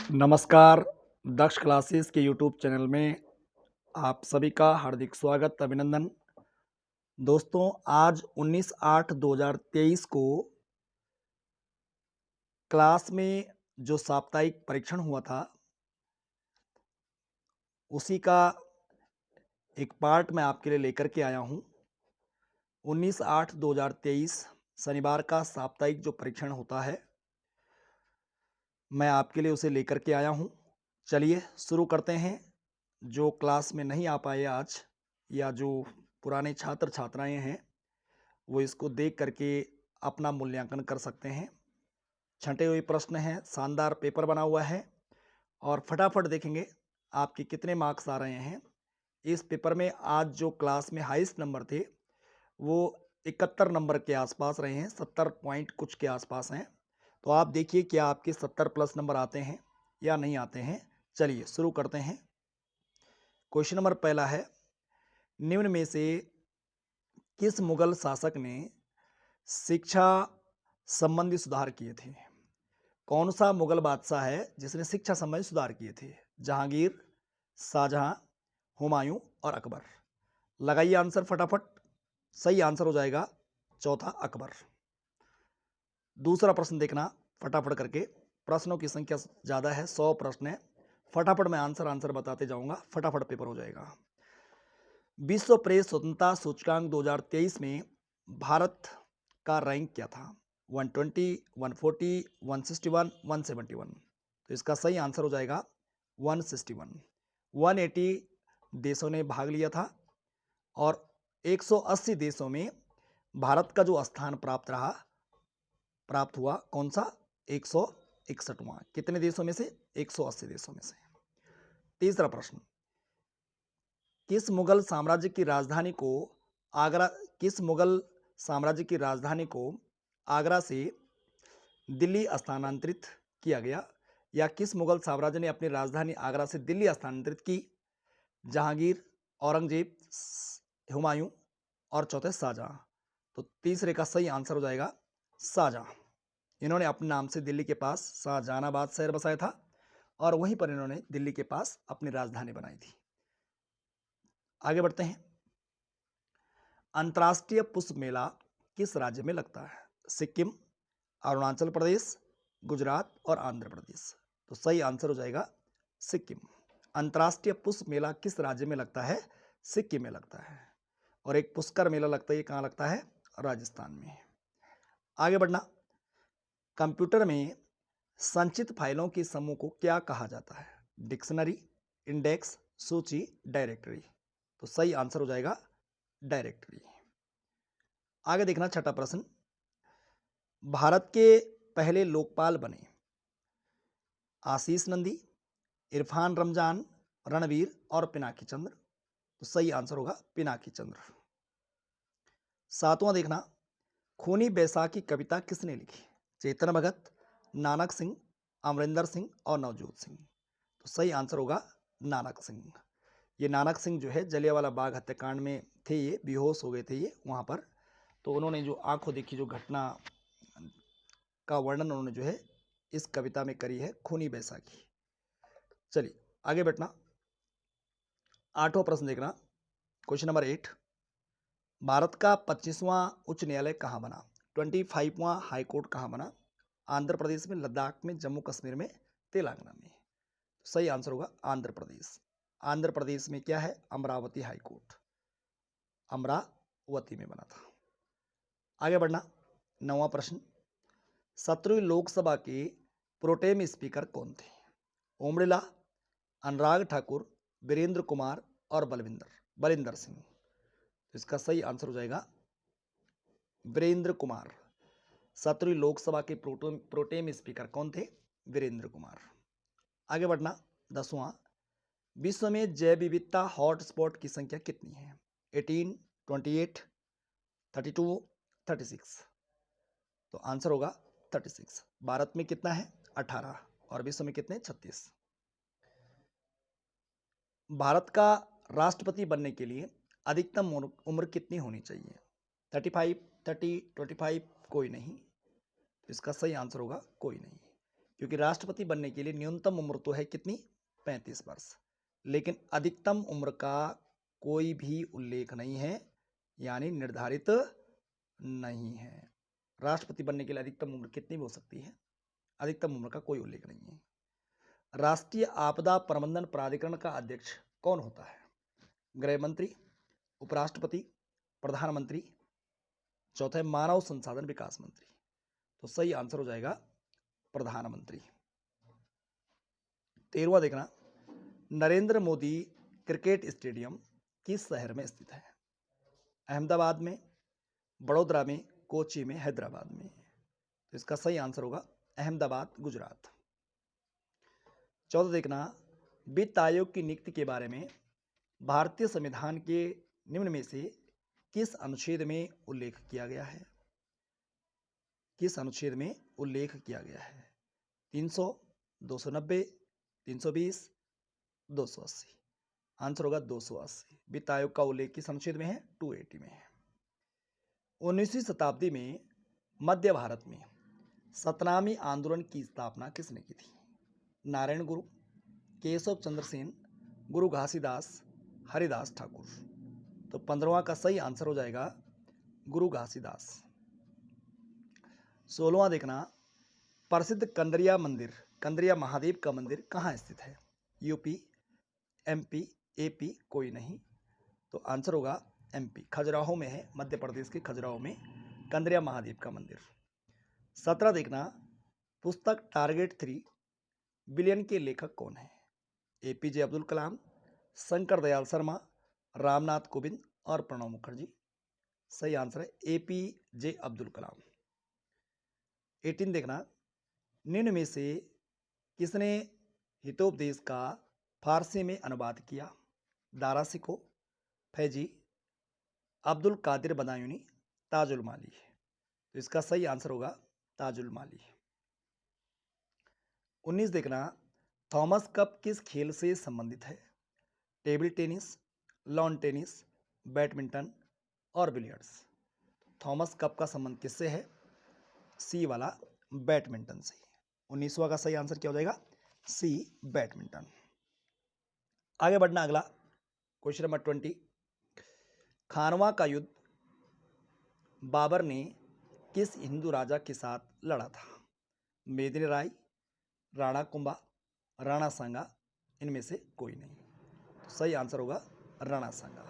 नमस्कार। दक्ष क्लासेस के YouTube channel में आप सभी का हार्दिक स्वागत, अभिनंदन। दोस्तों, आज 19/8/2023 को क्लास में जो साप्ताहिक परीक्षण हुआ था, उसी का एक पार्ट मैं आपके लिए लेकर के आया हूं। 19/8/2023 शनिवार का साप्ताहिक जो परीक्षण होता है, मैं आपके लिए उसे लेकर के आया हूं। चलिए शुरू करते हैं। जो क्लास में नहीं आ पाए आज, या जो पुराने छात्र छात्राएं हैं, वो इसको देख करके अपना मूल्यांकन कर सकते हैं। छँटे हुए प्रश्न हैं, शानदार पेपर बना हुआ है और फटाफट देखेंगे आपके कितने मार्क्स आ रहे हैं। इस पेपर में आज जो क्लास में हाईएस्ट नंबर थे, वो 71 नंबर के आसपास रहे हैं, 70 पॉइंट कुछ के आसपास हैं। तो आप देखिए क्या आपके 70 प्लस नंबर आते हैं या नहीं आते हैं। चलिए शुरू करते हैं। क्वेश्चन नंबर पहला है, निम्न में से किस मुगल शासक ने शिक्षा संबंधी सुधार किए थे? कौन सा मुगल बादशाह है जिसने शिक्षा संबंधी सुधार किए थे? जहांगीर, शाहजहां, हुमायूं और अकबर। लगाइए आंसर फटाफट। सही आंसर हो जाएगा चौथा, अकबर। दूसरा प्रश्न देखना फटाफट करके। प्रश्नों की संख्या ज़्यादा है, 100 प्रश्न है। फटाफट मैं आंसर बताते जाऊंगा, फटाफट पेपर हो जाएगा। विश्व प्रेस स्वतंत्रता सूचकांक 2023 में भारत का रैंक क्या था? 120, 140, 161, 171। तो इसका सही आंसर हो जाएगा 161। 180 देशों ने भाग लिया था और 180 देशों में भारत का जो स्थान प्राप्त हुआ, कौन सा? 161वां। कितने देशों में से? 180 देशों में से। तीसरा प्रश्न, किस मुगल साम्राज्य की राजधानी को आगरा किस मुगल साम्राज्य की राजधानी को आगरा से दिल्ली स्थानांतरित किया गया? या किस मुगल साम्राज्य ने अपनी राजधानी आगरा से दिल्ली स्थानांतरित की? जहांगीर, औरंगजेब, हुमायूं और चौथे शाहजहां। तो तीसरे का सही आंसर हो जाएगा शाहजहां। इन्होंने अपने नाम से दिल्ली के पास शाहजहानाबाद शहर बसाया था और वहीं पर इन्होंने दिल्ली के पास अपनी राजधानी बनाई थी। आगे बढ़ते हैं। अंतर्राष्ट्रीय पुष्प मेला किस राज्य में लगता है? सिक्किम, अरुणाचल प्रदेश, गुजरात और आंध्र प्रदेश। तो सही आंसर हो जाएगा सिक्किम। अंतर्राष्ट्रीय पुष्प मेला किस राज्य में लगता है? सिक्किम में लगता है। और एक पुष्कर मेला लगता है, ये कहाँ लगता है? राजस्थान में। आगे बढ़ना। कंप्यूटर में संचित फाइलों के समूह को क्या कहा जाता है? डिक्शनरी, इंडेक्स, सूची, डायरेक्टरी। तो सही आंसर हो जाएगा डायरेक्टरी। आगे देखना छठा प्रश्न, भारत के पहले लोकपाल बने? आशीष नंदी, इरफान रमजान, रणवीर और पिनाकी चंद्र। तो सही आंसर होगा पिनाकी चंद्र। सातवां देखना, खूनी बैसाखी कविता किसने लिखी? चेतन भगत, नानक सिंह, अमरिंदर सिंह और नवजोत सिंह। तो सही आंसर होगा नानक सिंह। ये नानक सिंह जो है जलियांवाला बाग हत्याकांड में थे, ये बेहोश हो गए थे ये वहाँ पर। तो उन्होंने जो आंखों देखी जो घटना का वर्णन उन्होंने जो है इस कविता में करी है, खूनी बैसाखी। चलिए आगे बढ़ना। आठवां प्रश्न देखना, क्वेश्चन नंबर 8, भारत का 25वां उच्च न्यायालय कहाँ बना? 25वां हाई कोर्ट कहाँ बना? आंध्र प्रदेश में, लद्दाख में, जम्मू कश्मीर में, तेलंगाना में। सही आंसर होगा आंध्र प्रदेश। आंध्र प्रदेश में क्या है? अमरावती हाई कोर्ट, अमरावती में बना था। आगे बढ़ना। नौवां प्रश्न, 17वीं लोकसभा के प्रोटेम स्पीकर कौन थे? ओम बिरला, अनुराग ठाकुर, वीरेंद्र कुमार और बलिंदर सिंह। तो इसका सही आंसर हो जाएगा वीरेंद्र कुमार। 17वीं लोकसभा के प्रोटेम स्पीकर कौन थे? वीरेंद्र कुमार। आगे बढ़ना। 10वां, विश्व में जैव विविधता हॉटस्पॉट की संख्या कितनी है? 18, 28, 32, 36। तो आंसर होगा 36। भारत में कितना है? 18 और विश्व में कितने? 36। भारत का राष्ट्रपति बनने के लिए अधिकतम उम्र कितनी होनी चाहिए? 35, 30, 25, कोई नहीं। इसका सही आंसर होगा कोई नहीं। क्योंकि राष्ट्रपति बनने के लिए न्यूनतम उम्र तो है कितनी, 35 वर्ष, लेकिन अधिकतम उम्र का कोई भी उल्लेख नहीं है, यानी निर्धारित नहीं है। राष्ट्रपति बनने के लिए अधिकतम उम्र कितनी भी हो सकती है, अधिकतम उम्र का कोई उल्लेख नहीं है। राष्ट्रीय आपदा प्रबंधन प्राधिकरण का अध्यक्ष कौन होता है? गृह मंत्री, उपराष्ट्रपति, प्रधानमंत्री, चौथा है मानव संसाधन विकास मंत्री। तो सही आंसर हो जाएगा प्रधानमंत्री। 13वां देखना, नरेंद्र मोदी क्रिकेट स्टेडियम किस शहर में स्थित है? अहमदाबाद में, बड़ोदरा में, कोची में, हैदराबाद में। तो इसका सही आंसर होगा अहमदाबाद, गुजरात। 14 देखना, वित्त आयोग की नियुक्ति के बारे में भारतीय संविधान के निम्न में से किस अनुच्छेद में उल्लेख किया गया है? किस अनुच्छेद में उल्लेख किया गया है? 300, 290, 320, 280। आंसर होगा 280। वित्त आयोग का उल्लेख किस अनुच्छेद में है? 280 में है। 19वीं शताब्दी में मध्य भारत में सतनामी आंदोलन की स्थापना किसने की थी? नारायण गुरु, केशव चंद्र सेन, गुरु घासीदास, हरिदास ठाकुर। तो 15वां का सही आंसर हो जाएगा गुरु घासीदास। 16वां देखना, प्रसिद्ध कंदरिया मंदिर, कंदरिया महादेव का मंदिर कहाँ स्थित है? यूपी, एमपी, एपी, कोई नहीं। तो आंसर होगा एमपी, खजुराहो में है, मध्य प्रदेश के खजुराहो में कंदरिया महादेव का मंदिर। 17 देखना, पुस्तक टारगेट 3 बिलियन के लेखक कौन है? एपीजे अब्दुल कलाम, शंकर दयाल शर्मा, रामनाथ कोविंद और प्रणब मुखर्जी। सही आंसर है एपीजे अब्दुल कलाम। 18 देखना, निम्न में से किसने हितोपदेश का फारसी में अनुवाद किया? दारा सिको, फैजी, अब्दुल कादिर बदायूनी, ताजुल माली। तो इसका सही आंसर होगा ताजुल माली। 19 देखना, थॉमस कप किस खेल से संबंधित है? Table tennis, lawn tennis, badminton और बिलियर्ड्स। थॉमस कप का संबंध किससे है? सी वाला, बैडमिंटन से। 19वां का सही आंसर क्या हो जाएगा? सी, बैडमिंटन। आगे बढ़ना, अगला क्वेश्चन नंबर 20, खानवा का युद्ध बाबर ने किस हिंदू राजा के साथ लड़ा था? मेदिनी राय, राणा कुंभा, राणा सांगा, इनमें से कोई नहीं। तो सही आंसर होगा राणा सांगा।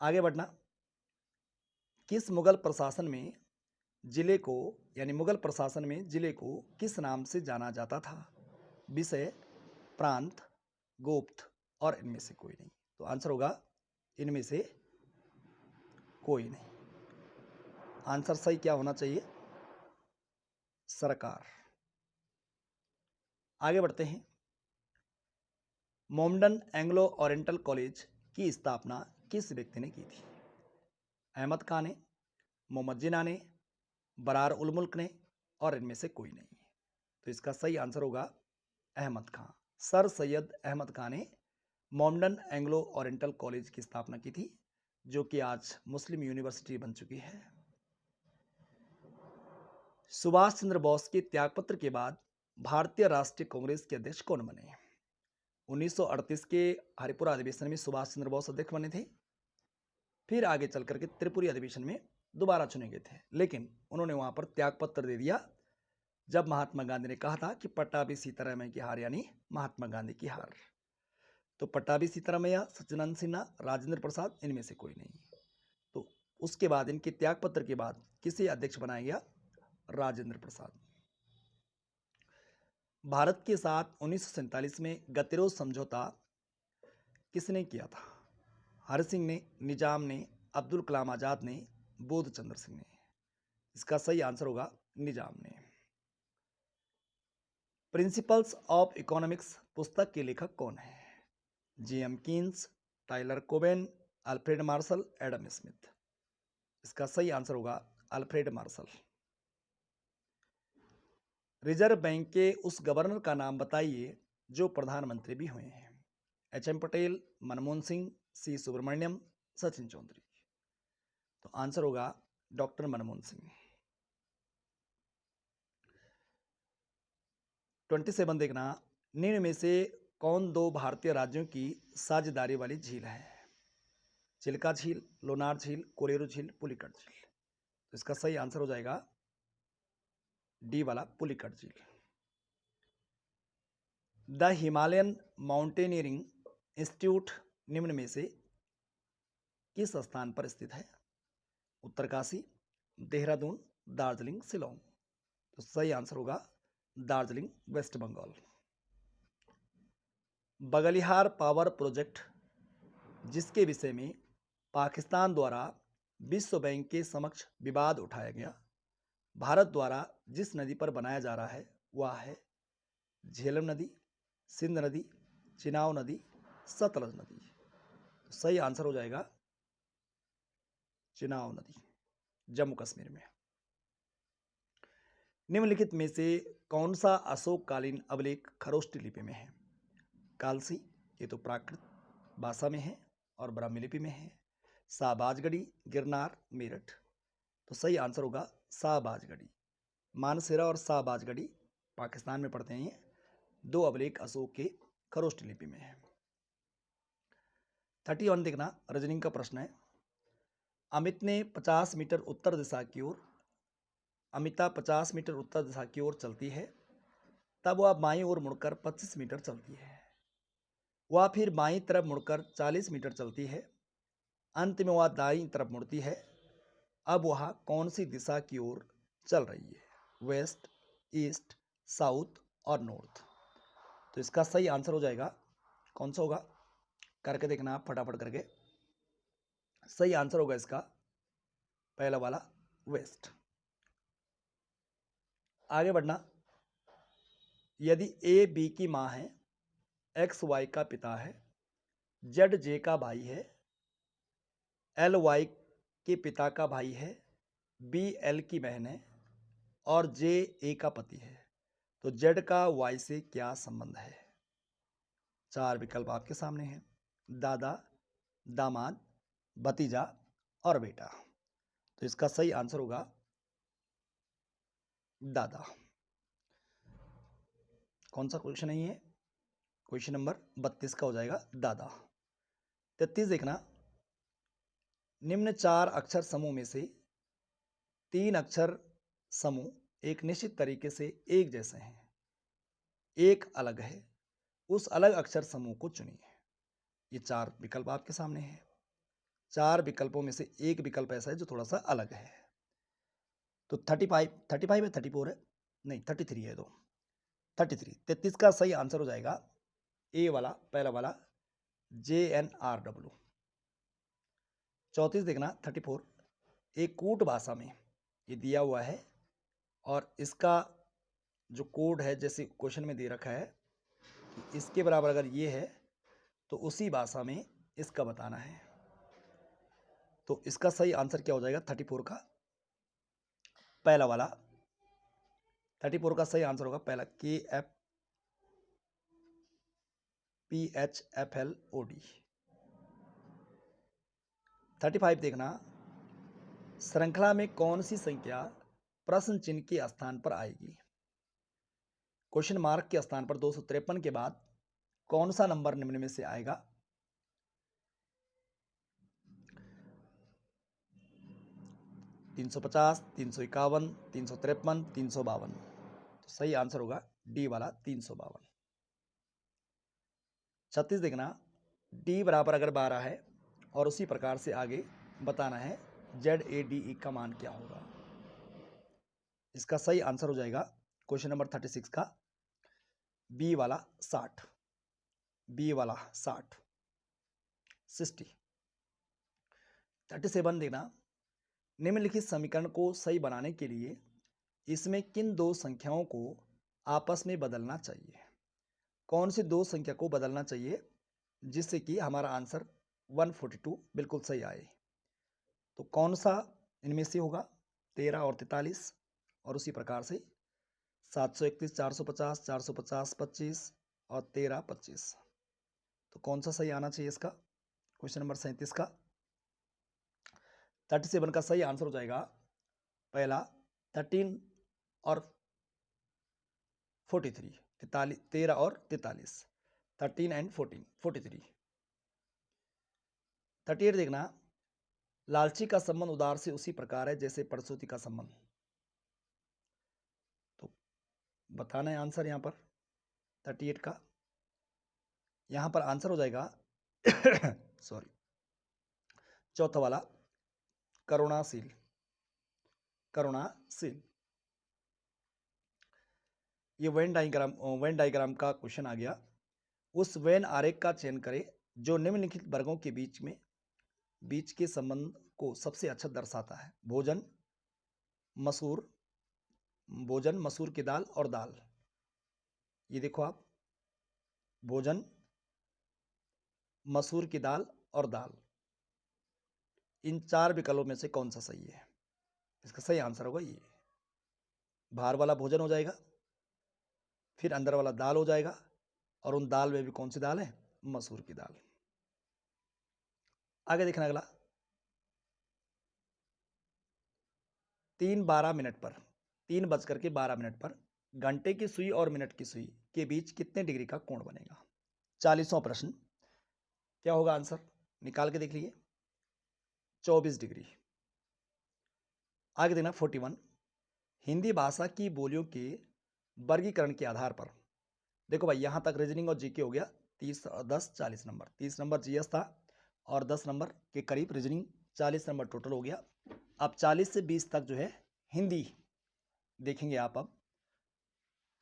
आगे बढ़ना, किस मुगल प्रशासन में जिले को, यानी मुगल प्रशासन में जिले को किस नाम से जाना जाता था? विषय, प्रांत, गुप्त और इनमें से कोई नहीं। तो आंसर होगा इनमें से कोई नहीं। आंसर सही क्या होना चाहिए? सरकार। आगे बढ़ते हैं, मोमडन एंग्लो ओरिएंटल कॉलेज की स्थापना किस व्यक्ति ने की थी? अहमद खान ने, मोहम्मद जिना ने, बरार उल मुल्क ने और इनमें से कोई नहीं। तो इसका सही आंसर होगा अहमद खान। सर सैयद अहमद खान ने मोमडन एंग्लो ओरिएंटल कॉलेज की स्थापना की थी, जो कि आज मुस्लिम यूनिवर्सिटी बन चुकी है। सुभाष चंद्र बोस के त्यागपत्र के बाद भारतीय राष्ट्रीय कांग्रेस के अध्यक्ष कौन बने? 1938 के हरिपुरा अधिवेशन में सुभाष चंद्र बोस अध्यक्ष बने थे। फिर आगे चल करके त्रिपुरी अधिवेशन में दोबारा चुने गए थे, लेकिन उन्होंने वहां पर त्यागपत्र दे दिया जब महात्मा गांधी ने कहा था कि पट्टाभी सीतारामैया की हार, यानी महात्मा गांधी की हार। तो पट्टाभी सीतारामैया, सच्चिदानंद सिन्हा, राजेंद्र प्रसाद, इनमें से कोई नहीं। तो उसके बाद, इनके त्यागपत्र के बाद किसे अध्यक्ष बनाया गया? राजेंद्र प्रसाद। भारत के साथ 1947 में गतिरोध समझौता किसने किया था? हरि सिंह ने, निजाम ने, अब्दुल कलाम आजाद ने, बोध चंद्र सिंह ने। इसका सही आंसर होगा निजाम ने। प्रिंसिपल्स ऑफ इकोनॉमिक्स पुस्तक के लेखक कौन है? J M Keynes, Tyler Cobain, Alfred Marshall, Adam Smith. इसका सही आंसर होगा अल्फ्रेड मार्शल। रिजर्व बैंक के उस गवर्नर का नाम बताइए जो प्रधानमंत्री भी हुए हैं। एच.एम. पटेल, मनमोहन सिंह, सी सुब्रमण्यम, सचिन चौधरी। तो आंसर होगा डॉक्टर मनमोहन सिंह। 27 देखना, निम्न में से कौन दो भारतीय राज्यों की साझेदारी वाली झील है? चिल्का झील, लोनार झील, कोलेरू झील, पुलिकट झील। तो इसका सही आंसर हो जाएगा डी वाला पुलिकट झील। द हिमालयन माउंटेनियरिंग इंस्टीट्यूट निम्न में से किस स्थान पर स्थित है? उत्तरकाशी, देहरादून, दार्जिलिंग, शिलोंग। तो सही आंसर होगा Darjeeling, West Bengal. Baglihar power project, जिसके विषय में पाकिस्तान द्वारा विश्व बैंक के समक्ष विवाद उठाया गया, भारत द्वारा जिस नदी पर बनाया जा रहा है वह है झेलम नदी, सिंध नदी, चिनाब नदी, सतलज नदी। तो सही आंसर हो जाएगा चिनाब नदी, जम्मू कश्मीर में। निम्नलिखित में से कौन सा अशोककालीन अभिलेख खरोष्टी लिपि में है? कालसी, ये तो प्राकृत भाषा में है और ब्राह्मी लिपि में है। शाहबाजगढ़ी, गिरनार, मेरठ। तो सही आंसर होगा शाहबाजगढ़ी। मानसेरा और शाहबाजगढ़ी पाकिस्तान में पड़ते हैं। दो अभिलेख अशोक के खरोष्टी लिपि में है। 31 देखना, रीजनिंग का प्रश्न है। अमित ने 50 मीटर उत्तर दिशा की ओर अमिता 50 मीटर उत्तर दिशा की ओर चलती है, तब वह बाईं ओर मुड़कर 25 मीटर चलती है। वह फिर बाईं तरफ मुड़कर 40 मीटर चलती है। अंत में वह दाईं तरफ मुड़ती है। अब वह कौन सी दिशा की ओर चल रही है? वेस्ट, ईस्ट, साउथ और नॉर्थ। तो इसका सही आंसर हो जाएगा, कौन सा होगा करके देखना आप फटाफट करके। सही आंसर होगा इसका पहला वाला, वेस्ट। आगे बढ़ना, यदि ए बी की मां है, एक्स वाई का पिता है, जेड जे का भाई है, एल वाई के पिता का भाई है, बी एल की बहन है और जे ए का पति है, तो जेड का वाई से क्या संबंध है? चार विकल्प आपके सामने हैं, दादा, दामाद, भतीजा और बेटा। तो इसका सही आंसर होगा दादा। कौन सा क्वेश्चन है ये? क्वेश्चन नंबर 32 का हो जाएगा दादा। 33 देखना, निम्न चार अक्षर समूह में से तीन अक्षर समूह एक निश्चित तरीके से एक जैसे हैं, एक अलग है, उस अलग अक्षर समूह को चुनिए। ये चार विकल्प आपके सामने हैं। चार विकल्पों में से एक विकल्प ऐसा है जो थोड़ा सा अलग है। तो 35 है, 34 है, नहीं 33 है। 33 का सही आंसर हो जाएगा ए वाला, पहला वाला, JNRW। 34 देखना, 34 एक कूट भाषा में ये दिया हुआ है और इसका जो कोड है, जैसे क्वेश्चन में दे रखा है कि इसके बराबर अगर ये है तो उसी भाषा में इसका बताना है। तो इसका सही आंसर क्या हो जाएगा? 34 का पहला वाला। 34 का सही आंसर होगा पहला, KFPHFLOD। 35 देखना, श्रृंखला में कौन सी संख्या प्रश्न चिन्ह के स्थान पर आएगी? क्वेश्चन मार्क के स्थान पर 253 के बाद कौन सा नंबर निम्न में से आएगा? 350, 351, 353, 352। तो सही आंसर होगा डी वाला 352। 36 देखना, डी बराबर अगर 12 है और उसी प्रकार से आगे बताना है ZADE का मान क्या होगा। इसका सही आंसर हो जाएगा क्वेश्चन नंबर 36 का बी वाला 60, बी वाला 60, 60। 37 देखना, निम्नलिखित समीकरण को सही बनाने के लिए इसमें किन दो संख्याओं को आपस में बदलना चाहिए? कौन सी दो संख्या को बदलना चाहिए जिससे कि हमारा आंसर 142 बिल्कुल सही आए? तो कौन सा इनमें से होगा? 13 और 43 और उसी प्रकार से 731, 450, 450, 25 और 13, 25। तो कौन सा सही आना चाहिए इसका? क्वेश्चन नंबर 37 का 37 का सही आंसर हो जाएगा पहला 13 और 43, 13 और 43, 13 एंड 14, 43। 38 देखना, लालची का संबंध उदार से उसी प्रकार है जैसे परसौती का संबंध। तो बताना है आंसर यहाँ पर 38 का। यहाँ पर आंसर हो जाएगा सॉरी, चौथा वाला, करुणाशील। करुणाशील। ये वेन डायग्राम का क्वेश्चन आ गया। उस वेन आरेख का चयन करें जो निम्नलिखित वर्गों के बीच के संबंध को सबसे अच्छा दर्शाता है। भोजन, मसूर की दाल और दाल। ये देखो आप, भोजन, मसूर की दाल और दाल, इन 4 विकल्पों में से कौन सा सही है? इसका सही आंसर होगा ये। बाहर वाला भोजन हो जाएगा, फिर अंदर वाला दाल हो जाएगा, और उन दाल में भी कौन सी दाल है? मसूर की दाल। आगे देखना अगला, 3:12 पर 3:12 पर घंटे की सुई और मिनट की सुई के बीच कितने डिग्री का कोण बनेगा? 40वां प्रश्न। क्या होगा आंसर? निकाल के देख लीजिए। 24 डिग्री। आगे देखना 41, हिंदी भाषा की बोलियों के वर्गीकरण के आधार पर। देखो भाई, यहां तक रीजनिंग और जीके हो गया। 30 और 10 40 नंबर, 30 नंबर जीएस था और 10 नंबर के करीब रीजनिंग, 40 नंबर टोटल हो गया। अब 40 से 20 तक जो है हिंदी देखेंगे आप। अब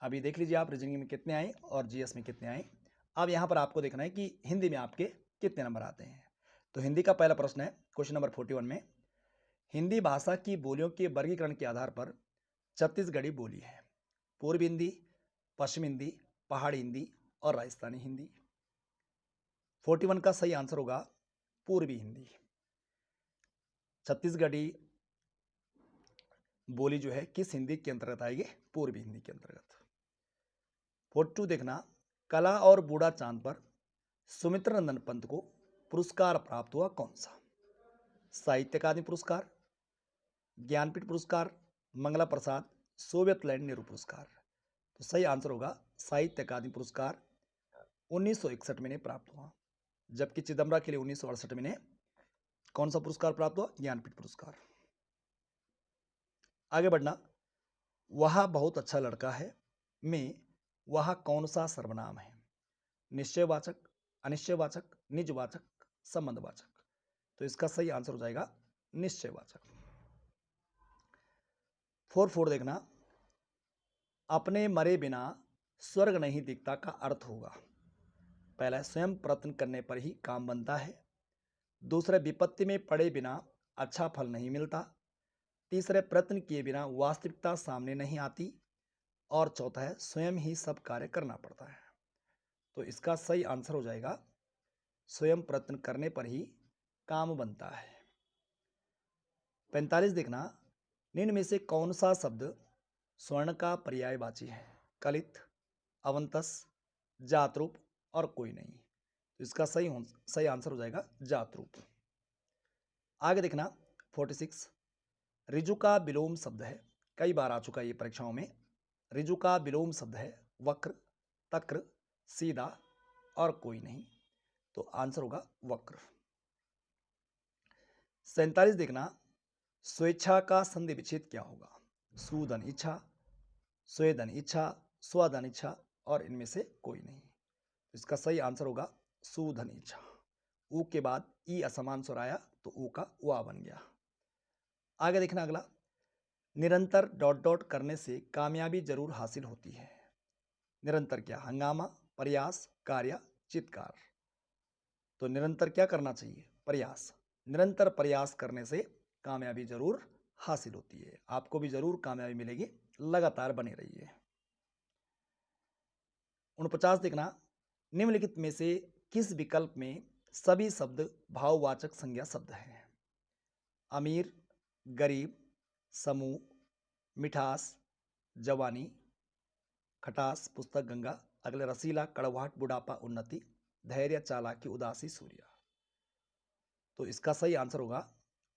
अभी देख लीजिए आप रीजनिंग में कितने आए और जीएस में कितने आए। अब यहाँ पर आपको देखना है कि हिंदी में आपके कितने नंबर आते हैं। तो हिंदी का पहला प्रश्न है क्वेश्चन नंबर 41 में, हिंदी भाषा की बोलियों के वर्गीकरण के आधार पर छत्तीसगढ़ी बोली है। पूर्वी हिंदी, पश्चिम हिंदी, पहाड़ी हिंदी और राजस्थानी हिंदी। 41 का सही आंसर होगा पूर्वी हिंदी। छत्तीसगढ़ी बोली जो है किस हिंदी के अंतर्गत आएगी? पूर्वी हिंदी के अंतर्गत। 42 देखना, कला और बूढ़ा चांद पर सुमित्र नंदन पंत को पुरस्कार प्राप्त हुआ कौन सा? साहित्य अकादमी पुरस्कार, ज्ञानपीठ पुरस्कार, मंगला प्रसाद, सोवियत लैंड नेहरू पुरस्कार। तो सही आंसर होगा साहित्य अकादमी पुरस्कार 1961 में प्राप्त हुआ, जबकि चिदम्बरा के लिए 1968 में कौन सा पुरस्कार प्राप्त हुआ? ज्ञानपीठ पुरस्कार। आगे बढ़ना, वह बहुत अच्छा लड़का है में वह कौन सा सर्वनाम है? निश्चयवाचक, अनिश्चयवाचक, निजवाचक, संबंधवाचक। तो इसका सही आंसर हो जाएगा निश्चयवाचक। 44 देखना, अपने मरे बिना स्वर्ग नहीं दिखता का अर्थ होगा। पहला, स्वयं प्रयत्न करने पर ही काम बनता है। दूसरे, विपत्ति में पड़े बिना अच्छा फल नहीं मिलता। तीसरे, प्रयत्न किए बिना वास्तविकता सामने नहीं आती। और चौथा है, स्वयं ही सब कार्य करना पड़ता है। तो इसका सही आंसर हो जाएगा स्वयं प्रयत्न करने पर ही काम बनता है। 45 देखना, निम्न में से कौन सा शब्द स्वर्ण का पर्यायवाची है? कलित, अवंतस, जातरूप और कोई नहीं। तो इसका सही आंसर हो जाएगा जातरूप। आगे देखना 46, रिजु का विलोम शब्द है, कई बार आ चुका है ये परीक्षाओं में। रिजु का विलोम शब्द है वक्र, तक्र, सीधा और कोई नहीं। तो आंसर होगा वक्र। 47 देखना, स्वेच्छा का संधि विच्छेद क्या होगा? सुधन इच्छा, स्वेदन इच्छा, स्वधन इच्छा और इनमें से कोई नहीं। इसका सही आंसर होगा सुधन इच्छा। ऊ के बाद ई असमान स्वर आया तो ऊ का वा बन गया। आगे देखना अगला, निरंतर डॉट डॉट करने से कामयाबी जरूर हासिल होती है। निरंतर क्या? हंगामा, प्रयास, कार्य, चित्कार। तो निरंतर क्या करना चाहिए? प्रयास। निरंतर प्रयास करने से कामयाबी जरूर हासिल होती है। आपको भी जरूर कामयाबी मिलेगी, लगातार बने रहिए। 49 देखना, निम्नलिखित में से किस विकल्प में सभी शब्द भाववाचक संज्ञा शब्द हैं? अमीर, गरीब, समूह, मिठास, जवानी, खटास, पुस्तक गंगा। अगले, रसीला, कड़वाहट, बुढ़ापा, उन्नति, धैर्य, चालाकी, उदासी, सूर्य। तो इसका सही आंसर होगा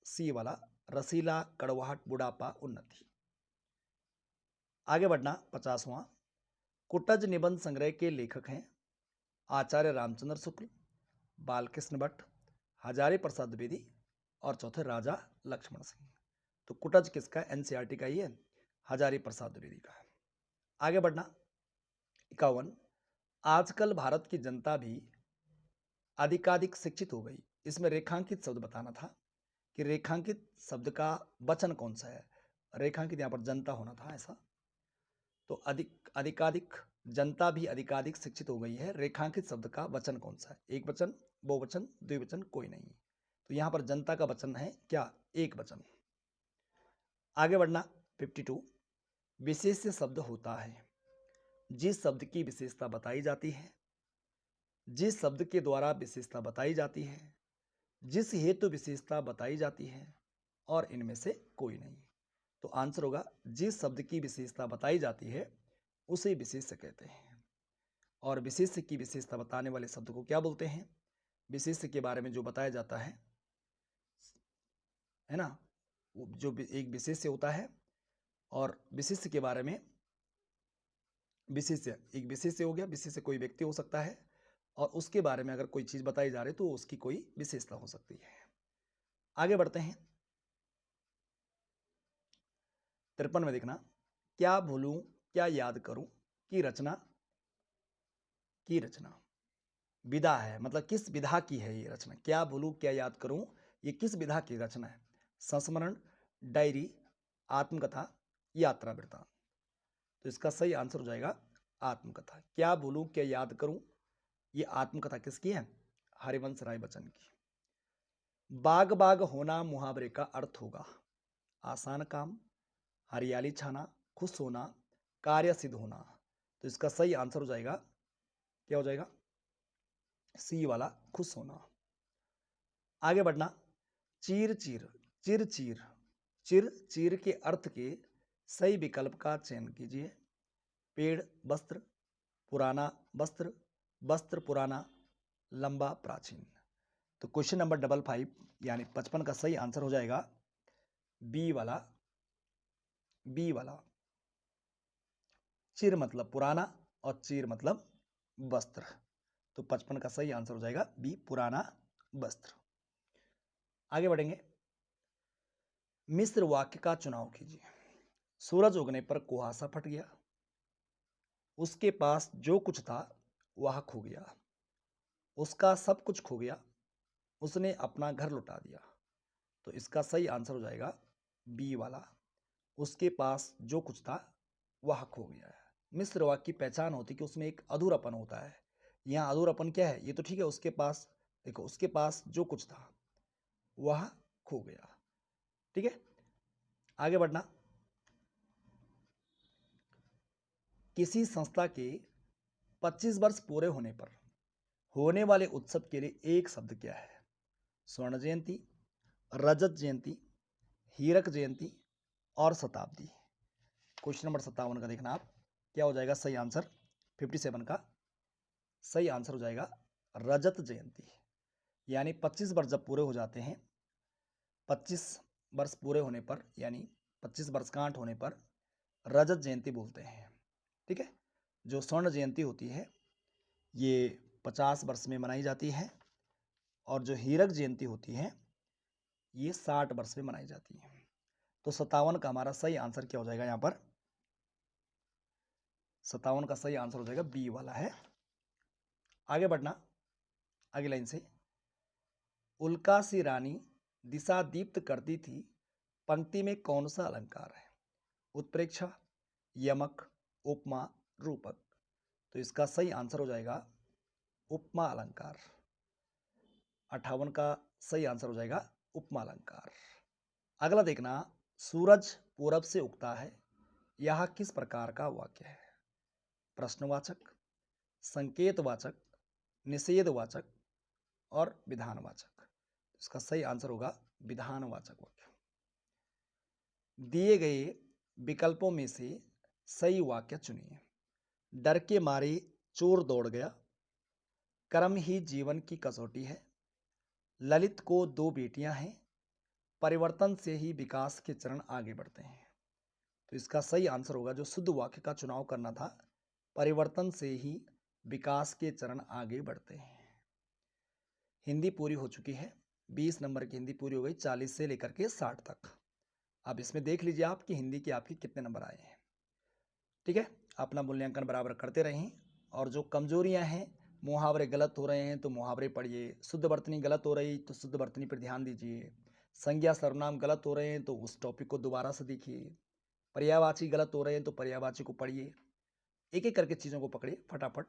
सी वाला, रसीला, कड़वाहट, बुढ़ापा, उन्नति। आगे बढ़ना 50वां, कुटज निबंध संग्रह के लेखक हैं आचार्य रामचंद्र शुक्ल, बालकृष्ण भट्ट, हजारी प्रसाद द्विवेदी और चौथे राजा लक्ष्मण सिंह। तो कुटज किसका है? एनसीईआरटी का ही है, हजारी प्रसाद द्विवेदी का है। आगे बढ़ना 51, आजकल भारत की जनता भी अधिकाधिक शिक्षित हो गई। इसमें रेखांकित शब्द बताना था कि रेखांकित शब्द का वचन कौन सा है। रेखांकित यहाँ पर जनता होना था ऐसा। तो अधिकाधिक जनता भी अधिकाधिक शिक्षित हो गई है। रेखांकित शब्द का वचन कौन सा है? एक वचन, बहुवचन, द्विवचन, कोई नहीं। तो यहाँ पर जनता का वचन है क्या? एक वचन। आगे बढ़ना 52, विशेष्य शब्द होता है जिस शब्द की विशेषता बताई जाती है, जिस शब्द के द्वारा विशेषता बताई जाती है, जिस हेतु विशेषता बताई जाती है और इनमें से कोई नहीं। तो आंसर होगा जिस शब्द की विशेषता बताई जाती है उसे विशेष्य कहते हैं। और विशेष्य की विशेषता बताने वाले शब्द को क्या बोलते हैं? विशेष्य के बारे में जो बताया जाता है ना, जो एक विशेष्य होता है और विशेष्य के बारे में, विशेष्य एक विशेष्य हो गया, विशेष्य कोई व्यक्ति हो सकता है और उसके बारे में अगर कोई चीज बताई जा रही तो उसकी कोई विशेषता हो सकती है। आगे बढ़ते हैं 53 में देखना, क्या भूलूं क्या याद करूं की रचना विधा है, मतलब किस विधा की है ये रचना? क्या भूलूं क्या याद करूं, ये किस विधा की रचना है? संस्मरण, डायरी, आत्मकथा, यात्रा वृत्तांत। तो इसका सही आंसर हो जाएगा आत्मकथा। क्या भूलूं क्या याद करूं, ये आत्मकथा किसकी है? हरिवंश राय बच्चन की। बाग बाग होना मुहावरे का अर्थ होगा आसान काम, हरियाली छाना, खुश होना, कार्य सिद्ध होना। तो इसका सही आंसर हो जाएगा, क्या हो जाएगा? सी वाला, खुश होना। आगे बढ़ना, चीर चीर, चिर चीर, चिर चीर के अर्थ के सही विकल्प का चयन कीजिए। पेड़, वस्त्र, पुराना, वस्त्र, वस्त्र पुराना, लंबा, प्राचीन। तो क्वेश्चन नंबर 55 यानी 55 का सही आंसर हो जाएगा बी वाला, चिर मतलब पुराना और चीर मतलब वस्त्र। तो 55 का सही आंसर हो जाएगा बी, पुराना वस्त्र। आगे बढ़ेंगे, मिश्र वाक्य का चुनाव कीजिए। सूरज उगने पर कुहासा फट गया, उसके पास जो कुछ था वह खो गया, उसका सब कुछ खो गया, उसने अपना घर लुटा दिया। तो इसका सही आंसर हो जाएगा बी वाला, उसके पास जो कुछ था वह खो गया है। मिश्र वाक्य की पहचान होती है कि उसमें एक अधूरापन होता है। यहाँ अधूरापन क्या है? ये तो ठीक है, उसके पास, देखो उसके पास जो कुछ था वह खो गया। ठीक है, आगे बढ़ना, किसी संस्था के 25 वर्ष पूरे होने पर होने वाले उत्सव के लिए एक शब्द क्या है? स्वर्ण जयंती, रजत जयंती, हीरक जयंती और शताब्दी। क्वेश्चन नंबर 57 का देखना आप, क्या हो जाएगा सही आंसर? 57 का सही आंसर हो जाएगा रजत जयंती। यानी 25 वर्ष जब पूरे हो जाते हैं, 25 वर्ष पूरे होने पर यानी 25 वर्षगांठ होने पर रजत जयंती बोलते हैं। ठीक है, जो स्वर्ण जयंती होती है ये 50 वर्ष में मनाई जाती है और जो हीरक जयंती होती है ये 60 वर्ष में मनाई जाती है। तो 57 का हमारा सही आंसर क्या हो जाएगा? यहाँ पर 57 का सही आंसर हो जाएगा बी वाला है। आगे बढ़ना, अगली लाइन से, उल्का सी रानी दिशा दीप्त करती थी, पंक्ति में कौन सा अलंकार है? उत्प्रेक्षा, यमक, उपमा, रूपक। तो इसका सही आंसर हो जाएगा उपमा अलंकार। 58 का सही आंसर हो जाएगा उपमा अलंकार। अगला देखना, सूरज पूरब से उगता है, यह किस प्रकार का वाक्य है? प्रश्नवाचक, संकेतवाचक, निषेधवाचक और विधानवाचक। इसका सही आंसर होगा विधानवाचक वाक्य। दिए गए विकल्पों में से सही वाक्य चुनिए। डर के मारे चोर दौड़ गया, कर्म ही जीवन की कसौटी है, ललित को 2 बेटियां हैं, परिवर्तन से ही विकास के चरण आगे बढ़ते हैं। तो इसका सही आंसर होगा, जो शुद्ध वाक्य का चुनाव करना था परिवर्तन से ही विकास के चरण आगे बढ़ते हैं। हिंदी पूरी हो चुकी है, 20 नंबर की हिंदी पूरी हो गई, 40 से लेकर के 60 तक। अब इसमें देख लीजिए आप कि हिंदी के आपके कितने नंबर आए हैं। ठीक है, अपना मूल्यांकन बराबर करते रहें। और जो कमजोरियां हैं, मुहावरे गलत हो रहे हैं तो मुहावरे पढ़िए, शुद्ध वर्तनी गलत हो रही तो शुद्ध वर्तनी पर ध्यान दीजिए, संज्ञा सर्वनाम गलत हो रहे हैं तो उस टॉपिक को दोबारा से देखिए, पर्यायवाची गलत हो रहे हैं तो पर्यायवाची को पढ़िए, एक एक करके चीजों को पकड़िए फटाफट।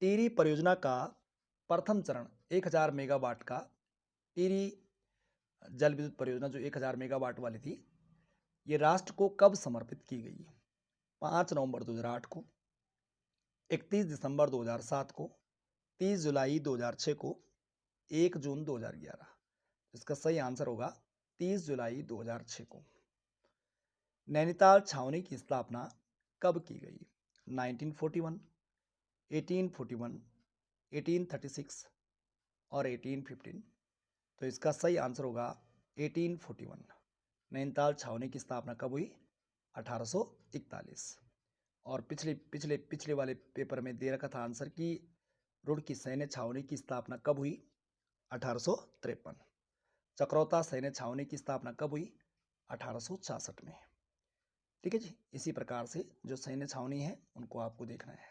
टिहरी परियोजना का प्रथम चरण 1000 मेगावाट का, टिहरी जल विद्युत परियोजना जो 1000 मेगावाट वाली थी, ये राष्ट्र को कब समर्पित की गई? 5 नवंबर 2008 को, 31 दिसंबर 2007 को, 30 जुलाई 2006 को, 1 जून 2011। इसका सही आंसर होगा 30 जुलाई 2006 को। नैनीताल छावनी की स्थापना कब की गई? 1941, 1841, 1836 और 1815। तो इसका सही आंसर होगा 1841। नैनीताल छावनी की स्थापना कब हुई? 1841। और पिछले वाले पेपर में दे रखा था आंसर कि रुड़की सैन्य छावनी की स्थापना कब हुई? 1853। चक्रौता सैन्य छावनी की स्थापना कब हुई? 1866 में। ठीक है जी, इसी प्रकार से जो सैन्य छावनी है उनको आपको देखना है।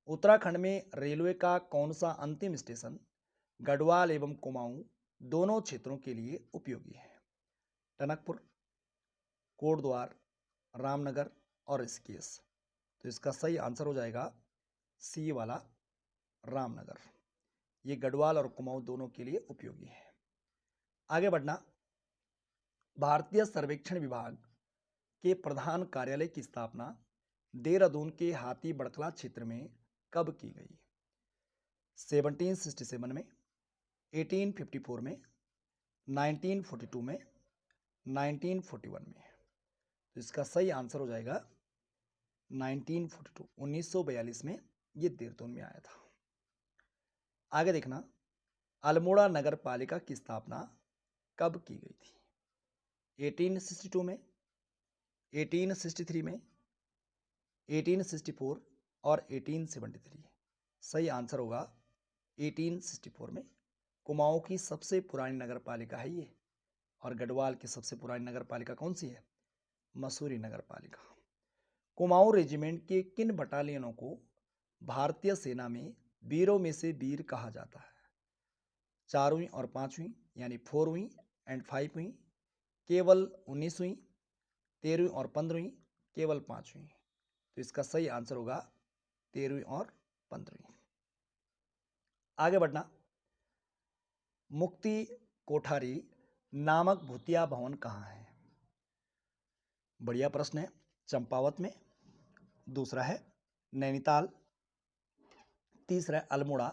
उत्तराखंड में रेलवे का कौन सा अंतिम स्टेशन गढ़वाल एवं कुमाऊं दोनों क्षेत्रों के लिए उपयोगी है? टनकपुर, कोटद्वार, रामनगर और ऋषिकेश। तो इसका सही आंसर हो जाएगा सी वाला, रामनगर। ये गढ़वाल और कुमाऊं दोनों के लिए उपयोगी है। आगे बढ़ना, भारतीय सर्वेक्षण विभाग के प्रधान कार्यालय की स्थापना देहरादून के हाथी बड़कला क्षेत्र में कब की गई? 1767 में, 1854 में, 1942 में, 1941 में। तो इसका सही आंसर हो जाएगा 1942, 1942 में ये देहरादून में आया था। आगे देखना, अल्मोड़ा नगर पालिका की स्थापना कब की गई थी? 1862 में, 1863 में, 1864 और 1873। सही आंसर होगा 1864 में। कुमाऊं की सबसे पुरानी नगर पालिका है ये। और गढ़वाल की सबसे पुरानी नगर पालिका कौन सी है? मसूरी नगर पालिका। कुमाऊं रेजिमेंट के किन बटालियनों को भारतीय सेना में वीरों में से वीर कहा जाता है? 4वीं और 5वीं यानी 4वीं एंड 5वीं, केवल 19वीं, 13वीं और 15वीं, केवल 5वीं। तो इसका सही आंसर होगा 13वीं और 15वीं। आगे बढ़ना, मुक्ति कोठारी नामक भूतिया भवन कहाँ है? बढ़िया प्रश्न है। चंपावत में, दूसरा है नैनीताल, तीसरा है अल्मोड़ा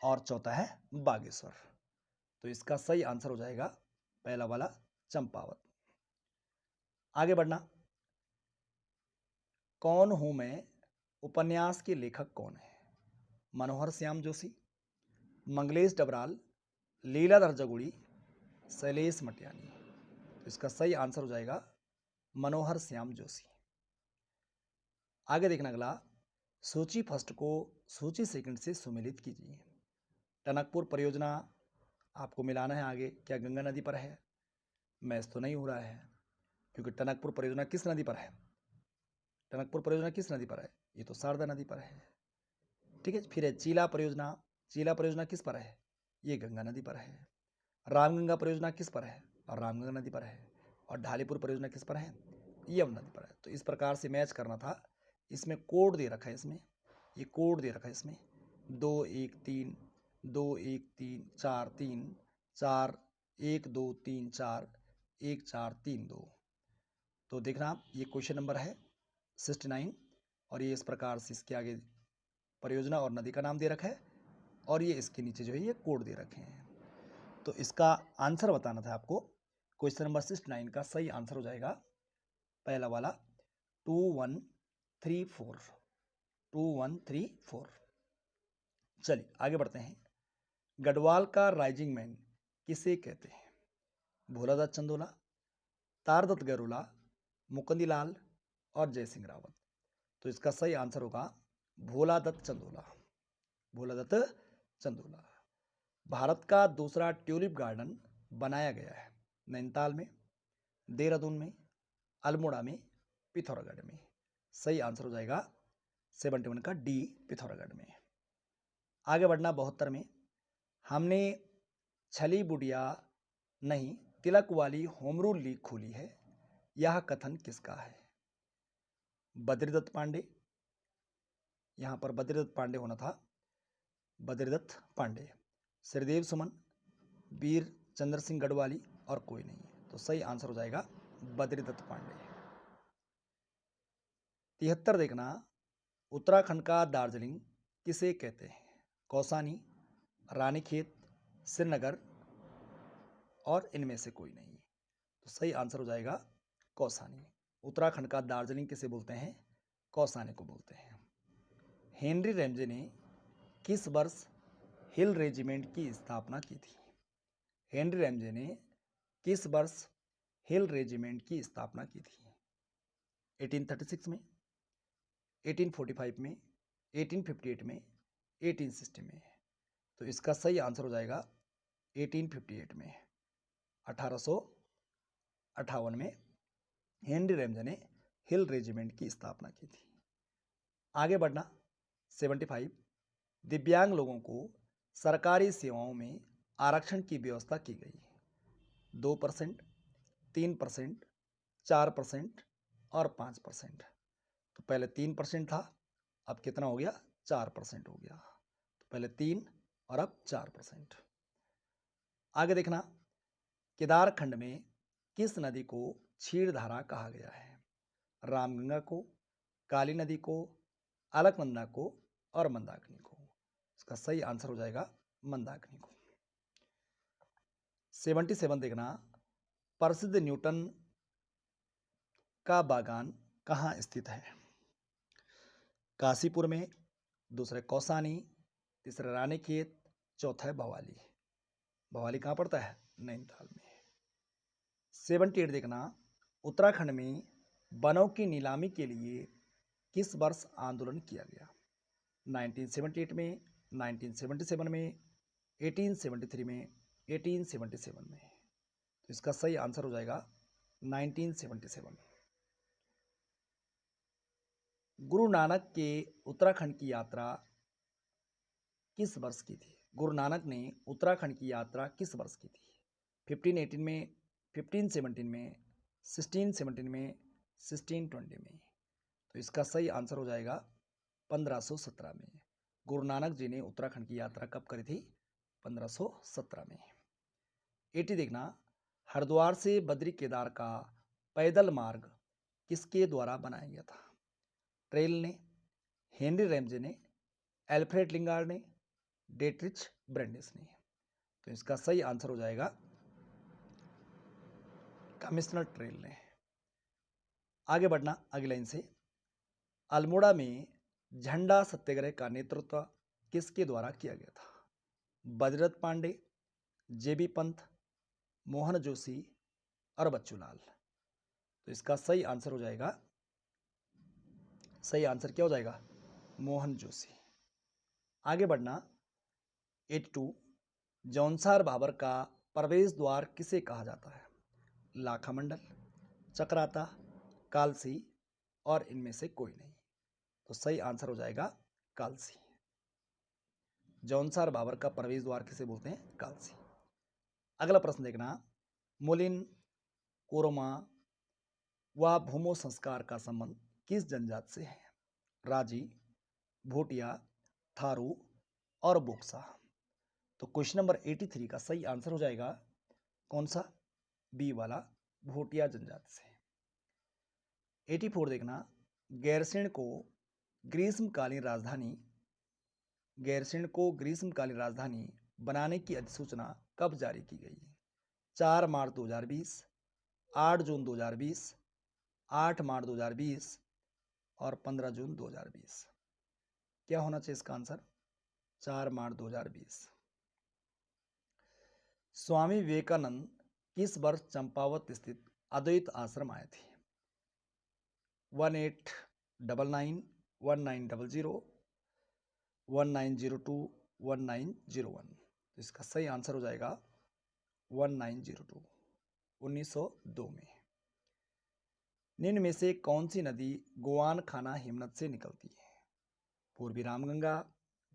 और चौथा है बागेश्वर। तो इसका सही आंसर हो जाएगा पहला वाला, चंपावत। आगे बढ़ना, कौन हूं मैं उपन्यास के लेखक कौन है? मनोहर श्याम जोशी, मंगलेश डबराल, लीलाधर जगुड़ी, शैलेश मटियानी। तो इसका सही आंसर हो जाएगा मनोहर श्याम जोशी। आगे देखना अगला, सूची फर्स्ट को सूची सेकंड से सुमेलित कीजिए। टनकपुर परियोजना आपको मिलाना है आगे, क्या गंगा नदी पर है? मैच तो नहीं हो रहा है, क्योंकि टनकपुर परियोजना किस नदी पर है? टनकपुर परियोजना किस नदी पर है? ये तो शारदा नदी पर है। ठीक है, फिर है चीला परियोजना। चीला परियोजना किस पर है? ये गंगा नदी पर है। रामगंगा परियोजना किस पर है? और रामगंगा नदी पर है। और ढालीपुर परियोजना किस पर है? यमुना नदी पर है। तो इस प्रकार से मैच करना था। इसमें कोड दे रखा है, इसमें ये कोड दे रखा है, इसमें 2 1 3, 2 1 3 4 3 4 1 2 3 4 1 4 3 2। तो देखना आप, ये क्वेश्चन नंबर है 69 और ये इस प्रकार से इसके आगे परियोजना और नदी का नाम दे रखा है और ये इसके नीचे जो है ये कोड दे रखे हैं। तो इसका आंसर बताना था आपको। क्वेश्चन नंबर 69 का सही आंसर हो जाएगा पहला वाला 2134, 2134। चलिए आगे बढ़ते हैं। गढ़वाल का राइजिंग मैन किसे कहते हैं? भोलादत्त चंदोला, तारदत्त गैरोला, मुकुंदीलाल और जयसिंह रावत। तो इसका सही आंसर होगा भोला दत्त चंदोला। भोला दत्त चंदोला। भारत का दूसरा ट्यूलिप गार्डन बनाया गया है नैनीताल में, देहरादून में, अल्मोड़ा में, पिथौरागढ़ में। सही आंसर हो जाएगा 71 का डी, पिथौरागढ़ में। आगे बढ़ना 72 में। हमने छली बुढ़िया नहीं तिलक वाली होम रूल लीग खोली है, यह कथन किसका है? बद्रीदत्त पांडे, यहां पर बद्रीदत्त पांडे होना था, बद्रीदत्त पांडे, श्रीदेव सुमन, वीर चंद्र सिंह गढ़वाली और कोई नहीं। तो सही आंसर हो जाएगा बद्रीदत्त पांडे। 73 देखना, उत्तराखंड का दार्जिलिंग किसे कहते हैं? कौसानी, रानीखेत, श्रीनगर और इनमें से कोई नहीं। तो सही आंसर हो जाएगा कौसानी। उत्तराखंड का दार्जिलिंग किसे बोलते हैं? कौसानी को बोलते हैं। हेनरी रैमजे ने किस वर्ष हिल रेजिमेंट की स्थापना की थी? हेनरी रैमजे ने किस वर्ष हिल रेजिमेंट की स्थापना की थी? 1836 में, 1845 में, 1858 में, 1860 में। तो इसका सही आंसर हो जाएगा 1858 में। 1858 में हेनरी रैमजे ने हिल रेजिमेंट की स्थापना की थी। आगे बढ़ना 75। दिव्यांग लोगों को सरकारी सेवाओं में आरक्षण की व्यवस्था की गई। 2%, 3%, 4% और 5%। तो पहले 3% था, अब कितना हो गया? 4% हो गया। तो पहले 3 और अब 4%। आगे देखना, केदारखंड में किस नदी को क्षीरधारा कहा गया है? रामगंगा को, काली नदी को, अलकनंदा को और मंदाकिनी को। इसका सही आंसर हो जाएगा मंदाकिनी को। 77 देखना, प्रसिद्ध न्यूटन का बागान कहाँ स्थित है? काशीपुर में, दूसरे कौसानी, तीसरा रानीखेत, चौथा है भवाली। भवाली कहाँ पड़ता है? नैनीताल में। 78 देखना, उत्तराखंड में वनों की नीलामी के लिए किस वर्ष आंदोलन किया गया? 1978 में, 1977 में, 1873 में, 1877 में। तो इसका सही आंसर हो जाएगा 1977। गुरु नानक के उत्तराखंड की यात्रा किस वर्ष की थी? गुरु नानक ने उत्तराखंड की यात्रा किस वर्ष की थी? 1518 में, 1517 में, 1617 में, 1620 में। तो इसका सही आंसर हो जाएगा 1517 में। गुरु नानक जी ने उत्तराखंड की यात्रा कब करी थी? 1517 में। 80 देखना, हरिद्वार से बद्री केदार का पैदल मार्ग किसके द्वारा बनाया गया था? ट्रेल ने, हेनरी रैमजे ने, एल्फ्रेड लिंगार्ड ने, डेट्रिच ब्रेंडिस ने। तो इसका सही आंसर हो जाएगा कमिश्नर ट्रेल ने। आगे बढ़ना अगली लाइन से। अल्मोड़ा में झंडा सत्याग्रह का नेतृत्व किसके द्वारा किया गया था? बद्रीदत्त पांडे, जेबी पंत, मोहन जोशी और बच्चूलाल। तो इसका सही आंसर हो जाएगा, सही आंसर क्या हो जाएगा? मोहन जोशी। आगे बढ़ना 82। जौनसार बाबर का प्रवेश द्वार किसे कहा जाता है? लाखामंडल, चक्राता, कालसी और इनमें से कोई नहीं। तो सही आंसर हो जाएगा कालसी। जौनसार बाबर का प्रवेश द्वार किसे बोलते हैं? कालसी। अगला प्रश्न देखना, मुलिन, कोरमा व भूमो संस्कार का संबंध किस जनजाति से है? राजी, भूटिया, थारू और बोक्सा। तो क्वेश्चन नंबर 83 का सही आंसर हो जाएगा कौन सा? बी वाला, भूटिया जनजाति से। 84 देखना, गैरसैंण को ग्रीष्मकालीन राजधानी बनाने की अधिसूचना कब जारी की गई? 4 मार्च 2020, 8 जून 2020, 8 मार्च 2020 और 15 जून 2020। क्या होना चाहिए इसका आंसर? 4 मार्च 2020। स्वामी विवेकानंद किस वर्ष चंपावत स्थित अद्वैत आश्रम आए थे? 18 99190019021901। तो इसका सही आंसर हो जाएगा 1902, 1902 में। निम्न में से कौन सी नदी गोवान खाना हिमनद से निकलती है? पूर्वी रामगंगा,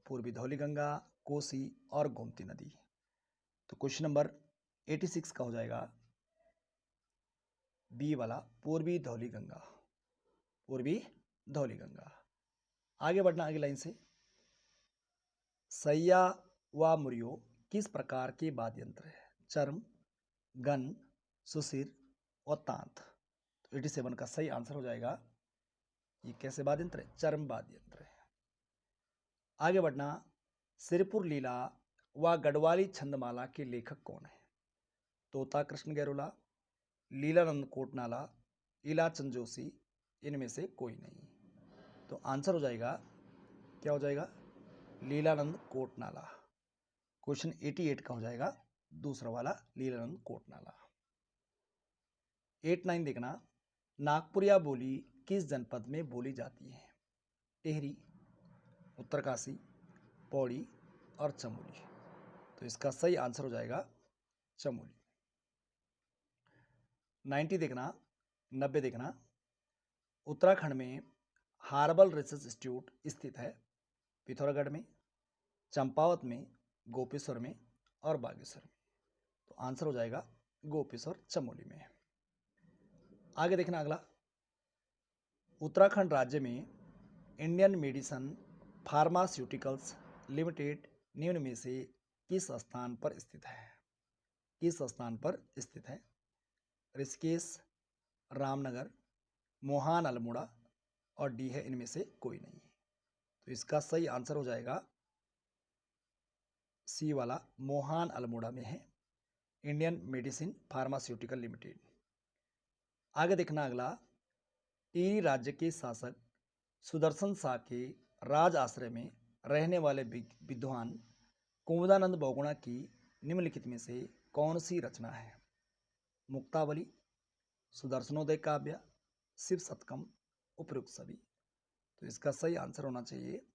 पूर्वी धौलीगंगा, कोसी और गोमती नदी। तो क्वेश्चन नंबर 86 का हो जाएगा बी वाला, पूर्वी धौलीगंगा, पूर्वी धौलीगंगा। आगे बढ़ना अगली लाइन से। सैया व मुरियो किस प्रकार के वाद्य यंत्र है? चर्म, गन, सुसिर और तांत। तो 87 का सही आंसर हो जाएगा, ये कैसे वाद्य यंत्र है? चर्म वाद्य यंत्र है। आगे बढ़ना। सिरपुर लीला व गढ़वाली छंदमाला के लेखक कौन है? तोता कृष्ण गैरोला, लीलानंद कोटनाला, इलाचंद जोशी, इनमें से कोई नहीं। तो आंसर हो जाएगा, क्या हो जाएगा? लीलानंद कोटनाला। क्वेश्चन 88 का हो जाएगा दूसरा वाला, लीलानंद कोटनाला। 89 देखना। नागपुरिया बोली किस जनपद में बोली जाती है? टिहरी, उत्तरकाशी, पौड़ी और चमोली। तो इसका सही आंसर हो जाएगा चमोली। 90 देखना, 90 देखना। उत्तराखंड में हार्बल रिसर्च इंस्टीट्यूट स्थित है? पिथौरागढ़ में, चंपावत में, गोपेश्वर में और बागेश्वर में। तो आंसर हो जाएगा गोपेश्वर, चमोली में। आगे देखना अगला। उत्तराखंड राज्य में इंडियन मेडिसिन फार्मास्यूटिकल्स लिमिटेड निम्न में से किस स्थान पर स्थित है? किस स्थान पर स्थित है? ऋषिकेश, रामनगर, मोहान अल्मोड़ा और डी है इनमें से कोई नहीं। तो इसका सही आंसर हो जाएगा सी वाला, मोहान अल्मोड़ा में है इंडियन मेडिसिन फार्मास्यूटिकल लिमिटेड। आगे देखना अगला। टिहरी राज्य के शासक सुदर्शन शाह के राज आश्रय में रहने वाले विद्वान कुमुदानंद बहुगुणा की निम्नलिखित में से कौन सी रचना है? मुक्तावली, सुदर्शनोदय काव्य, शिव शतकम, उपयुक्त सभी। तो इसका सही आंसर होना चाहिए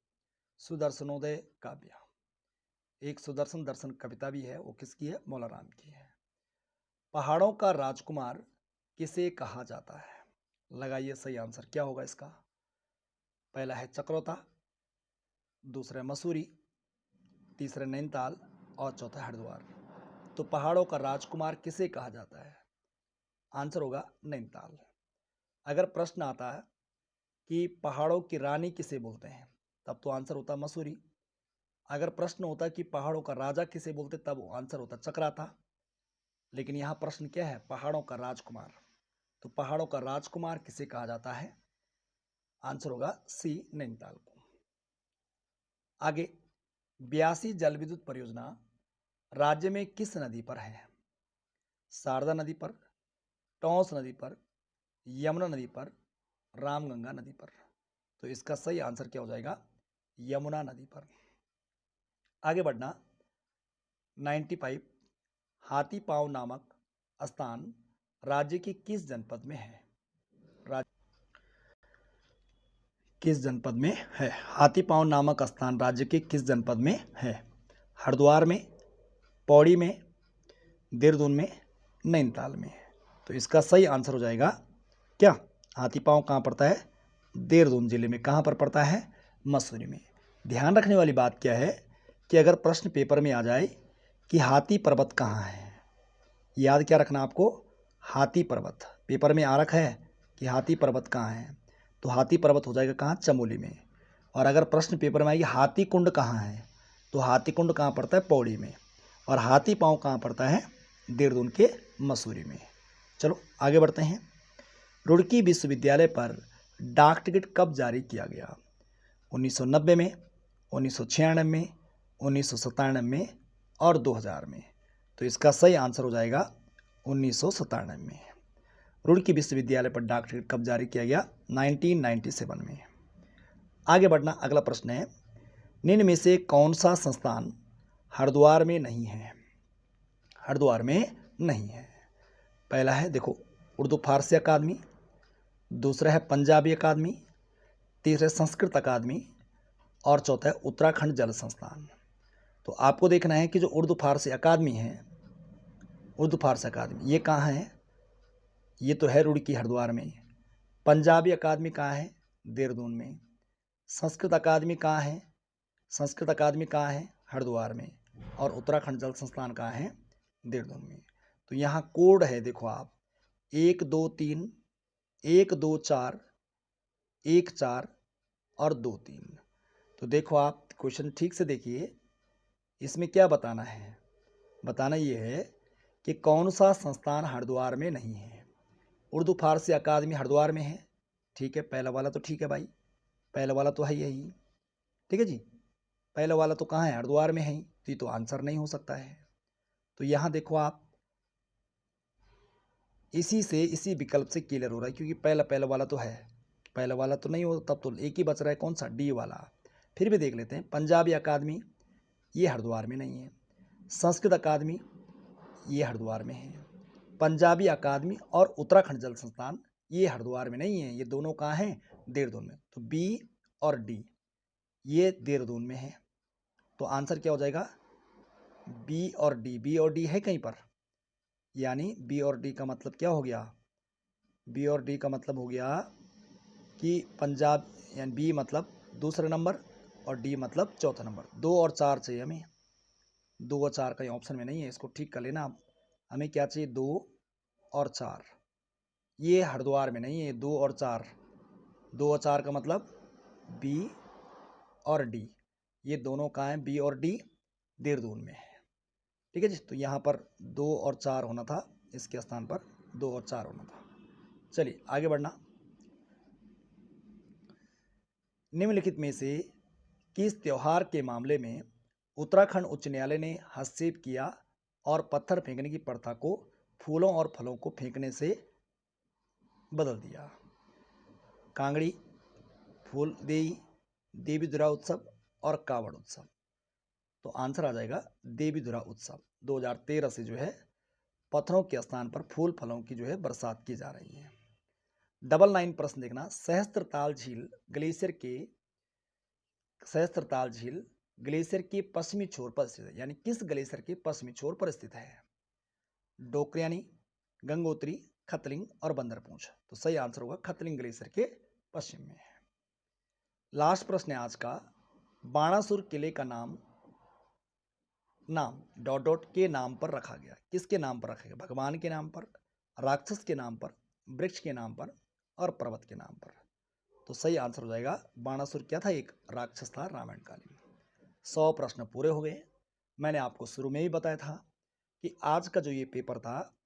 सुदर्शनोदय काव्य। एक सुदर्शन दर्शन कविता भी है, वो किसकी है? मौला राम की है। पहाड़ों का राजकुमार किसे कहा जाता है? लगाइए सही आंसर क्या होगा इसका। पहला है चक्रोता, दूसरा मसूरी, तीसरा नैनीताल और चौथा हरिद्वार। तो पहाड़ों का राजकुमार किसे कहा जाता है? आंसर होगा नैनीताल। अगर प्रश्न आता है कि पहाड़ों की रानी किसे बोलते हैं, तब तो आंसर होता मसूरी। अगर प्रश्न होता कि पहाड़ों का राजा किसे बोलते, तब आंसर होता चक्राता। लेकिन यहाँ प्रश्न क्या है? पहाड़ों का राजकुमार। तो पहाड़ों का राजकुमार किसे कहा जाता है? आंसर होगा सी, नैनीताल को। आगे, ब्यासी जल विद्युत परियोजना राज्य में किस नदी पर है? शारदा नदी पर, टोंस नदी पर, यमुना नदी पर, रामगंगा नदी पर। तो इसका सही आंसर क्या हो जाएगा? यमुना नदी पर। आगे बढ़ना। 95। हाथी पांव नामक स्थान राज्य के किस जनपद में है? किस जनपद में है? हाथी पांव नामक स्थान राज्य के किस जनपद में है? हरिद्वार में, पौड़ी में, देहरादून में, नैनीताल में। तो इसका सही आंसर हो जाएगा क्या? हाथी पांव कहाँ पड़ता है? देहरादून जिले में। कहाँ पर पड़ता है? मसूरी में। ध्यान रखने वाली बात क्या है कि अगर प्रश्न पेपर में आ जाए कि हाथी पर्वत कहाँ है, याद क्या रखना आपको? हाथी पर्वत पेपर में आ रखा है कि हाथी पर्वत कहाँ है, तो हाथी पर्वत हो जाएगा कहाँ? चमोली में। और अगर प्रश्न पेपर में आएगी हाथी कुंड कहाँ है, तो हाथी कुंड कहाँ पड़ता है? पौड़ी में। और हाथी पांव कहाँ पड़ता है? देहरादून के मसूरी में। चलो आगे बढ़ते हैं। रुड़की विश्वविद्यालय पर डाक टिकट कब जारी किया गया? 1990 में, 1996 में, 1997 में और 2000 में। तो इसका सही आंसर हो जाएगा 1997 में। रुड़की विश्वविद्यालय पर डाक टिकट कब जारी किया गया? 1997 में। आगे बढ़ना। अगला प्रश्न है, निम्न में से कौन सा संस्थान हरिद्वार में नहीं है? हरिद्वार में नहीं है। पहला है देखो उर्दू फारसी अकादमी, दूसरा है पंजाबी अकादमी, तीसरा संस्कृत अकादमी और चौथा है उत्तराखंड जल संस्थान। तो आपको देखना है कि जो उर्दू फारसी अकादमी है, उर्दू फारसी अकादमी ये कहाँ है? ये तो है रुड़की हरिद्वार में। पंजाबी अकादमी कहाँ है? देहरादून में। संस्कृत अकादमी कहाँ है? संस्कृत अकादमी कहाँ है? हरिद्वार में। और उत्तराखंड जल संस्थान कहाँ है? देहरादून में। तो यहाँ कोड है, देखो आप 1 2 3 1 2 4 1 4 और 2 3। तो देखो आप क्वेश्चन ठीक से देखिए, इसमें क्या बताना है? बताना ये है कि कौन सा संस्थान हरिद्वार में नहीं है। उर्दू फारसी अकादमी हरिद्वार में है, ठीक है, पहला वाला तो ठीक है भाई, पहला वाला तो है यही, ठीक है जी। पहला वाला तो कहाँ है? हरिद्वार में है ही, तो ये तो आंसर नहीं हो सकता है। तो यहाँ देखो आप, इसी विकल्प से क्लियर हो रहा है, क्योंकि पहला वाला तो है, पहला वाला तो नहीं हो, तब तो एक ही बच रहा है, कौन सा? डी वाला। फिर भी देख लेते हैं। पंजाबी अकादमी ये हरिद्वार में नहीं है। संस्कृत अकादमी ये हरिद्वार में है। पंजाबी अकादमी और उत्तराखंड जल संस्थान ये हरिद्वार में नहीं है, ये दोनों कहाँ हैं? देहरादून में। तो बी और डी ये देहरादून में है। तो आंसर क्या हो जाएगा? बी और डी। बी और डी है कहीं पर, यानी बी और डी का मतलब क्या हो गया? बी और डी का मतलब हो गया कि पंजाब, यानी बी मतलब दूसरा नंबर और डी मतलब चौथा नंबर। 2 और 4 चाहिए हमें, 2 और 4 कहीं ऑप्शन में नहीं है, इसको ठीक कर लेना आप। हमें क्या चाहिए? 2 और 4। ये हरिद्वार में नहीं है, 2 और 4। 2 और 4 का मतलब बी और डी, ये दोनों कहाँ हैं? बी और डी देहरादून में है, ठीक है जी। तो यहाँ पर 2 और 4 होना था, इसके स्थान पर 2 और 4 होना था। चलिए आगे बढ़ना। निम्नलिखित में से किस त्योहार के मामले में उत्तराखंड उच्च न्यायालय ने हस्तक्षेप किया और पत्थर फेंकने की प्रथा को फूलों और फलों को फेंकने से बदल दिया? कांगड़ी, फूलदेई, देवी दुर्गा उत्सव और कावड़ उत्सव। तो आंसर आ जाएगा देवी दुर्गा उत्सव। 2013 से जो है पत्थरों के स्थान पर फूल फलों की जो है बरसात की जा रही है। 99 प्रश्न देखना। सहस्त्रताल झील ग्लेशियर के पश्चिमी छोर पर स्थित है, यानी किस ग्लेशियर के पश्चिमी छोर पर स्थित है? डोकरियानी, गंगोत्री, खतलिंग और बंदरपूंछ। तो सही आंसर होगा खतलिंग ग्लेशियर के पश्चिम में है। लास्ट प्रश्न है आज का। बाणासुर किले का नाम डॉट डॉट के नाम पर रखा गया। किसके नाम पर रखा गया? भगवान के नाम पर, राक्षस के नाम पर, वृक्ष के नाम पर और पर्वत के नाम पर। तो सही आंसर हो जाएगा बाणासुर क्या था? एक राक्षस था रामायण कालीन। 100 प्रश्न पूरे हो गए। मैंने आपको शुरू में ही बताया था कि आज का जो ये पेपर था,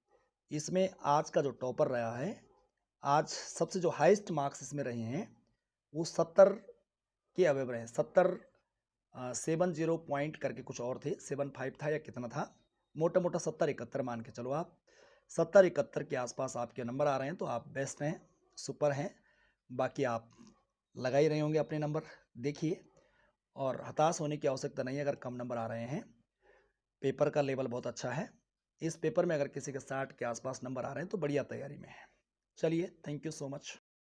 इसमें आज का जो टॉपर रहा है, आज सबसे जो हाईएस्ट मार्क्स इसमें रहे हैं वो 70 के अवेव रहे। 70 पॉइंट करके कुछ और थे, 75 था या कितना था, मोटा मोटा 70-71 मान के चलो आप। 70-71 के आसपास आपके नंबर आ रहे हैं, तो आप बेस्ट हैं, सुपर हैं। बाकी आप लगा ही रहे होंगे अपने नंबर, देखिए। और हताश होने की आवश्यकता नहीं है अगर कम नंबर आ रहे हैं, पेपर का लेवल बहुत अच्छा है। इस पेपर में अगर किसी के 60 के आसपास नंबर आ रहे हैं तो बढ़िया तैयारी में है। चलिए, थैंक यू सो मच।